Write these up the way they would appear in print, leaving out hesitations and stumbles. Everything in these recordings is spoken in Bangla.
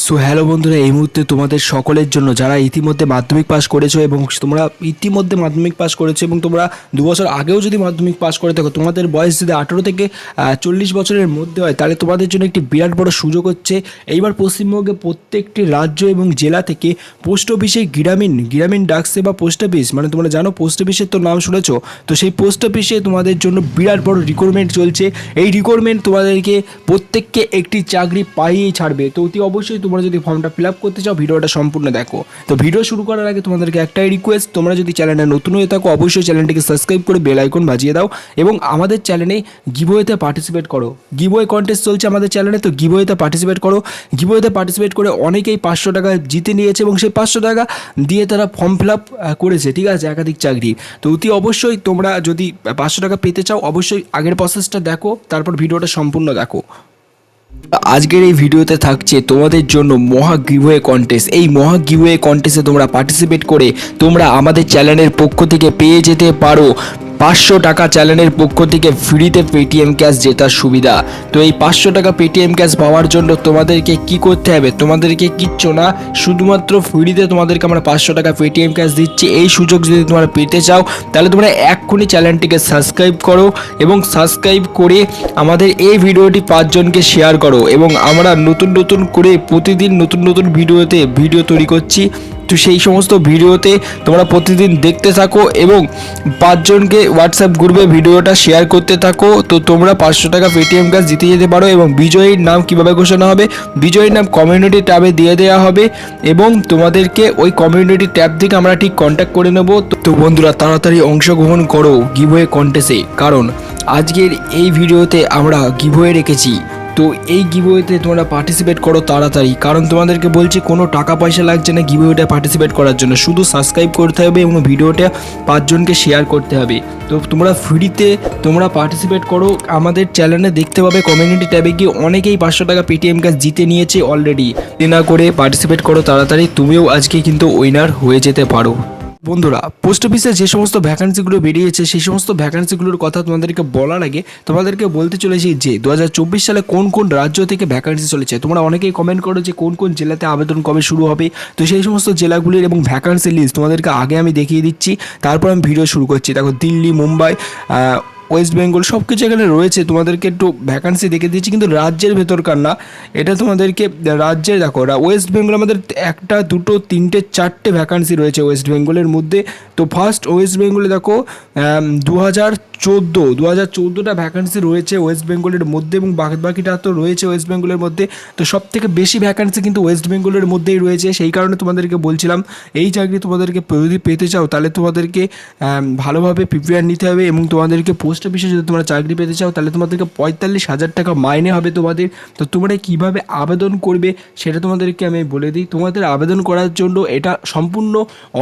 সো হ্যালো বন্ধুরা, এই মুহূর্তে তোমাদের সকলের জন্য যারা ইতিমধ্যে মাধ্যমিক পাস করেছো এবং তোমরা ইতিমধ্যে মাধ্যমিক পাস করেছো এবং তোমরা 2 বছর আগেও যদি মাধ্যমিক পাস করে থাকো, তোমাদের বয়স যদি 18 থেকে 40 বছরের মধ্যে হয়, তাহলে তোমাদের জন্য একটি বিরাট বড় সুযোগ হচ্ছে। এইবার পশ্চিমবঙ্গে প্রত্যেকটি রাজ্য এবং জেলা থেকে পোস্ট অফিসে গ্রামীণ ডাক সেবা পোস্ট অফিস, মানে তোমরা জানো পোস্ট অফিসের তো নাম শুনেছো, তো সেই পোস্ট অফিসে তোমাদের জন্য বিরাট বড় রিক্রুটমেন্ট চলছে। এই রিক্রুটমেন্ট তোমাদেরকে প্রত্যেককে একটি চাকরি পাইয়েই ছাড়বে। তো অতি অবশ্যই তোমরা যদি ফর্মটা ফিল আপ করতে চাও, ভিডিওটা সম্পূর্ণ দেখো। তো ভিডিও শুরু করার আগে তোমাদেরকে একটাই রিকোয়েস্ট, তোমরা যদি চ্যানেলে নতুন হয়ে থাকো অবশ্যই চ্যানেলটিকে সাবস্ক্রাইব করে বেল আইকন বাজিয়ে দাও এবং আমাদের চ্যানেলে গিভওয়েতে পার্টিসিপেট করো। গিভওয়ে কন্টেস্ট চলছে আমাদের চ্যানেলে, তো গিভওয়েতে পার্টিসিপেট করো। গিভওয়েতে পার্টিসিপেট করে অনেকেই 500 টাকা জিতে নিয়েছে এবং সেই 500 টাকা দিয়ে তারা ফর্ম ফিল আপ করেছে, ঠিক আছে, একাধিক চাকরি। তো অতি অবশ্যই তোমরা যদি 500 টাকা পেতে চাও অবশ্যই আগের প্রসেসটা দেখো, তারপর ভিডিওটা সম্পূর্ণ দেখো। আজকের এই ভিডিওতে থাকছে তোমাদের জন্য মহা গিভওয়ে কন্টেস্ট। এই মহা গিভওয়ে কন্টেস্টে তোমরা পার্টিসিপেট করে তোমরা আমাদের চ্যানেলের পক্ষ থেকে পেয়ে যেতে পারো 500 টাকা চ্যানেলের পক্ষ থেকে ফ্রিতে পেটিএম ক্যাশ জেতার সুবিধা। তো এই 500 টাকা পেটিএম ক্যাশ পাওয়ার জন্য তোমাদেরকে কি করতে হবে? তোমাদেরকে কিচ্ছু না, শুধুমাত্র ফ্রিতে তোমাদেরকে আমরা 500 টাকা পেটিএম ক্যাশ দিচ্ছি। এই সুযোগ যদি তোমরা পেতে চাও তাহলে তোমরা এক্ষুনি চ্যানেলটিকে সাবস্ক্রাইব করো এবং সাবস্ক্রাইব করে আমাদের এই ভিডিওটি 5 জনকে শেয়ার করো এবং আমরা নতুন করে প্রতিদিন নতুন ভিডিও তৈরি করছি। তো সেই সমস্ত ভিডিওতে তোমরা প্রতিদিন দেখতে থাকো এবং 5 জনকে হোয়াটসঅ্যাপ গ্রুপে ভিডিওটা শেয়ার করতে থাকো। তো তোমরা 500 টাকা পেটিএম ক্যাশ জিতে যেতে পারো এবং বিজয়ীর নাম কিভাবে ঘোষণা হবে? বিজয়ীর নাম কমিউনিটি ট্যাবে দিয়ে দেওয়া হবে এবং তোমাদেরকে ওই কমিউনিটি ট্যাব থেকে আমরা ঠিক কন্ট্যাক্ট করে নেব। তো বন্ধুরা, তাড়াতাড়ি অংশগ্রহণ করো গিভওয়ে কন্টেস্টে, কারণ আজকের এই ভিডিওতে আমরা গিভওয়ে রেখেছি। তো এই গিভওয়েতে তোমরা পার্টিসিপেট করো তাড়াতাড়ি, কারণ তোমাদেরকে বলছি কোনো টাকা পয়সা লাগছে না গিভওয়েটা পার্টিসিপেট করার জন্য, শুধু সাবস্ক্রাইব করতে হবে এবং ভিডিওটা 5 জনকে শেয়ার করতে হবে। তো তোমরা ফ্রিতে তোমরা পার্টিসিপেট করো। আমাদের চ্যানেলে দেখতে পাবে কমিউনিটি ট্যাবে গিয়ে অনেকেই 500 টাকা পেটিএম ক্যাশ জিতে নিয়েছে অলরেডি। না করে পার্টিসিপেট করো তাড়াতাড়ি, তুমিও আজকে কিন্তু উইনার হয়ে যেতে পারো। বন্ধুরা, পোস্ট অফিসে যে সমস্ত ভ্যাকান্সিগুলো বেরিয়েছে সেই সমস্ত ভ্যাকান্সিগুলোর কথা তোমাদেরকে বলার আগে তোমাদেরকে বলতে চলেছি যে 2024 সালে কোন রাজ্য থেকে ভ্যাকান্সি চলেছে। তোমরা অনেকেই কমেন্ট করো যে কোন জেলাতে আবেদন কবে শুরু হবে। তো সেই সমস্ত জেলাগুলির এবং ভ্যাকান্সি লিস্ট তোমাদেরকে আগে আমি দেখিয়ে দিচ্ছি, তারপর আমি ভিডিও শুরু করছি। দেখো, দিল্লি, মুম্বাই, ওয়েস্ট বেঙ্গল সব কিছু এখানে রয়েছে। তোমাদেরকে একটু ভ্যাকান্সি দেখে দিচ্ছি, কিন্তু রাজ্যের ভেতরকার না, এটা তোমাদেরকে রাজ্যের। দেখো, ওয়েস্ট বেঙ্গল আমাদের 1, 2, 3, 4টে ভ্যাকান্সি রয়েছে ওয়েস্ট বেঙ্গলের মধ্যে। তো ফার্স্ট ওয়েস্ট বেঙ্গলে দেখো 2014টা ভ্যাকান্সি রয়েছে ওয়েস্ট বেঙ্গলের মধ্যে এবং বাকিটা তো রয়েছে ওয়েস্ট বেঙ্গলের মধ্যে। তো সব থেকে বেশি ভ্যাকান্সি কিন্তু ওয়েস্ট বেঙ্গলের মধ্যেই রয়েছে। সেই কারণে তোমাদেরকে বলছিলাম এই চাকরি তোমাদেরকে যদি পেতে চাও তাহলে তোমাদেরকে ভালোভাবে প্রিপেয়ার নিতে হবে এবং তোমাদেরকে পোস্ট অফিসে যদি তোমরা চাকরি পেতে চাও তাহলে তোমাদেরকে 45,000 টাকা মাইনে হবে তোমাদের। তো তোমরা কীভাবে আবেদন করবে সেটা তোমাদেরকে আমি বলে দিই। তোমাদের আবেদন করার জন্য এটা সম্পূর্ণ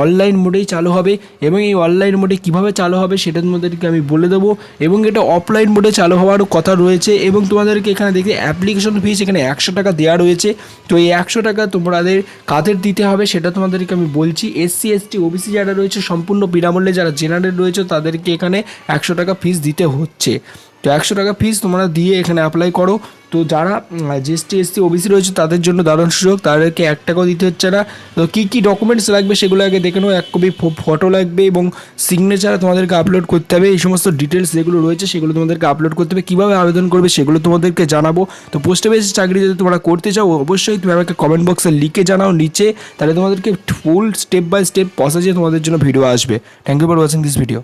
অনলাইন মোডেই চালু হবে এবং এই অনলাইন মোডে কীভাবে চালু হবে সেটা তোমাদেরকে আমি বলে দেবো এবং এটা অফলাইন মোডে চালু হওয়ারও কথা রয়েছে। এবং তোমাদেরকে এখানে দেখি অ্যাপ্লিকেশন ফিস এখানে 100 টাকা দেওয়া রয়েছে। তো এই 100 টাকা তোমাদের কাদের দিতে হবে সেটা তোমাদেরকে আমি বলছি। SC ST OBC যারা রয়েছে সম্পূর্ণ বিনামূল্যে, যারা জেনারেল রয়েছে তাদেরকে এখানে 100 টাকা ফিস দিতে হচ্ছে। তো 100 টাকা ফিস তোমরা দিয়ে এখানে অ্যাপ্লাই করো। তো যারা ST SC OBC রয়েছে তাদের জন্য দারুণ সুযোগ, তাদেরকে 1 টাকাও দিতে হচ্ছে না। তো কী ডকুমেন্টস লাগবে সেগুলো আগে দেখে নাও। 1 কপি ফটো লাগবে এবং সিগনেচার তোমাদেরকে আপলোড করতে হবে। এই সমস্ত ডিটেলস যেগুলো রয়েছে সেগুলো তোমাদেরকে আপলোড করতে হবে। কীভাবে আবেদন করবে সেগুলো তোমাদেরকে জানাবো। তো পোস্ট অফিসে চাকরি যদি তোমরা করতে চাও অবশ্যই তুমি আমাকে কমেন্ট বক্সে লিখে জানাও নিচে, তাহলে তোমাদেরকে ফুল স্টেপ বাই স্টেপ প্রসেসে তোমাদের জন্য ভিডিও আসবে। Thank you for watching this video.